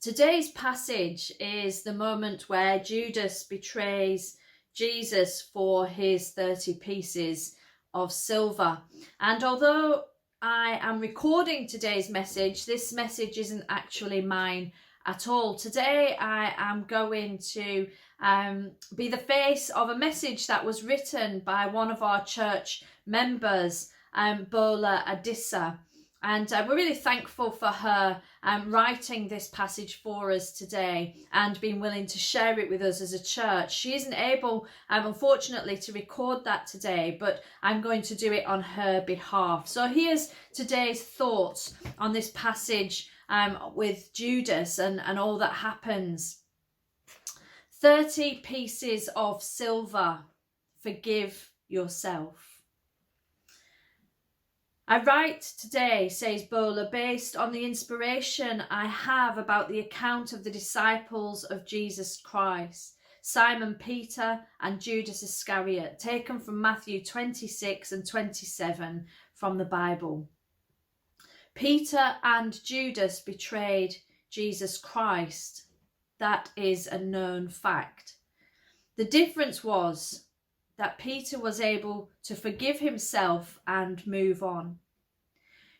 Today's passage is the moment where Judas betrays Jesus for his 30 pieces of silver. And although I am recording today's message, this message isn't actually mine at all. Today I am going to be the face of a message that was written by one of our church members, Bola. And we're really thankful for her writing this passage for us today and being willing to share it with us as a church. She isn't able, unfortunately, to record that today, but I'm going to do it on her behalf. So here's today's thoughts on this passage with Judas and all that happens. 30 pieces of silver. Forgive yourself. I write today, says Bola, based on the inspiration I have about the account of the disciples of Jesus Christ, Simon Peter and Judas Iscariot, taken from Matthew 26 and 27 from the Bible. Peter and Judas betrayed Jesus Christ. That is a known fact. The difference was that Peter was able to forgive himself and move on.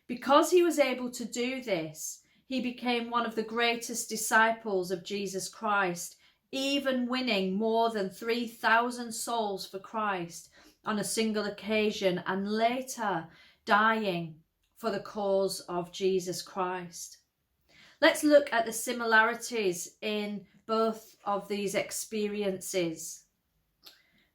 Because he was able to do this, he became one of the greatest disciples of Jesus Christ, even winning more than 3,000 souls for Christ on a single occasion and later dying for the cause of Jesus Christ. Let's look at the similarities in both of these experiences.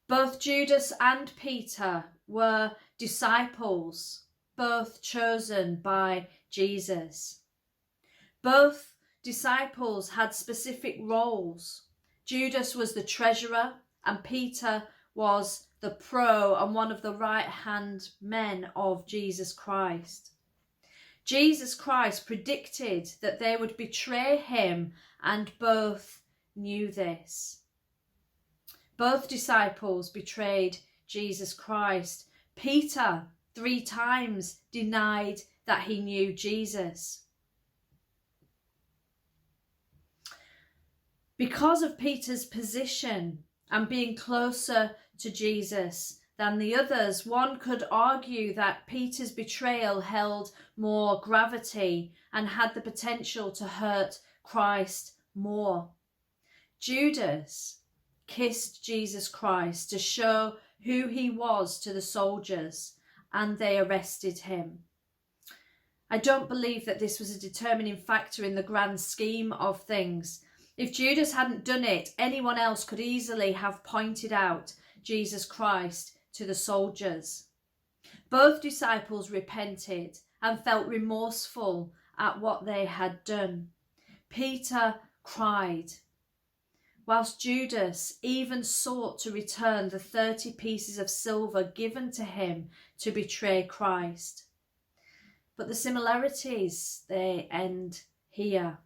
Both Judas and Peter were disciples, both chosen by Jesus. Both disciples had specific roles. Judas was the treasurer and Peter was the pro and one of the right-hand men of Jesus Christ. Jesus Christ predicted that they would betray him, and both knew this. Both disciples betrayed Jesus Christ. Peter 3 times denied that he knew Jesus. Because of Peter's position and being closer to Jesus than the others, one could argue that Peter's betrayal held more gravity and had the potential to hurt Christ more. Judas kissed Jesus Christ to show who he was to the soldiers, and they arrested him. I don't believe that this was a determining factor in the grand scheme of things. If Judas hadn't done it, anyone else could easily have pointed out Jesus Christ to the soldiers. Both disciples repented and felt remorseful at what they had done. Peter cried, whilst Judas even sought to return the 30 pieces of silver given to him to betray Christ. But the similarities, they end here.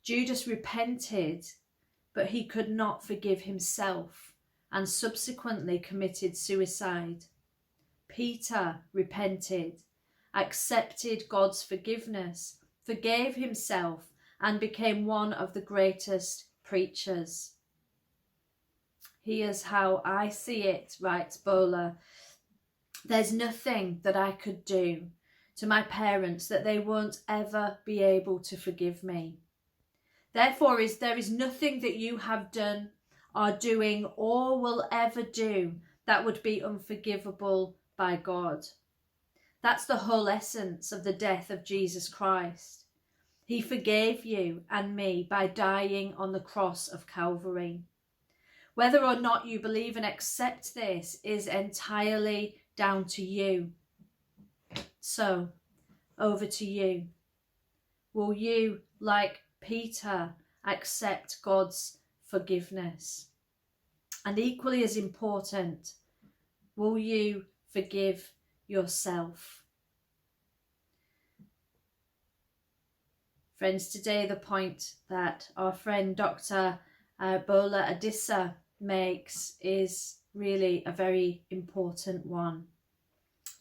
Judas repented, but he could not forgive himself and subsequently committed suicide. Peter repented, accepted God's forgiveness, forgave himself, and became one of the greatest preachers. Here's how I see it, writes Bola. There's nothing that I could do to my parents that they won't ever be able to forgive me. Therefore, there is nothing that you have done, are doing, or will ever do that would be unforgivable by God. That's the whole essence of the death of Jesus Christ. He forgave you and me by dying on the cross of Calvary. Whether or not you believe and accept this is entirely down to you. So, over to you. Will you, like Peter, accept God's forgiveness? And equally as important, will you forgive yourself? Friends, today the point that our friend Dr. Bola makes is really a very important one.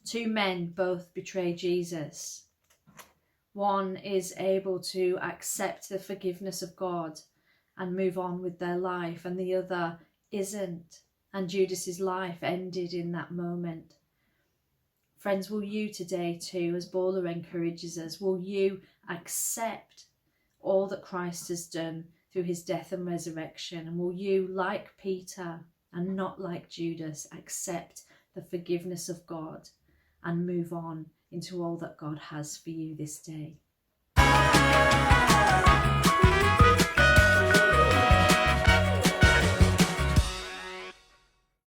2 men both betray Jesus. One is able to accept the forgiveness of God and move on with their life, and the other isn't. And Judas's life ended in that moment. Friends, will you today too, as Bola encourages us, will you accept all that Christ has done through his death and resurrection? And will you, like Peter and not like Judas, accept the forgiveness of God and move on into all that God has for you this day?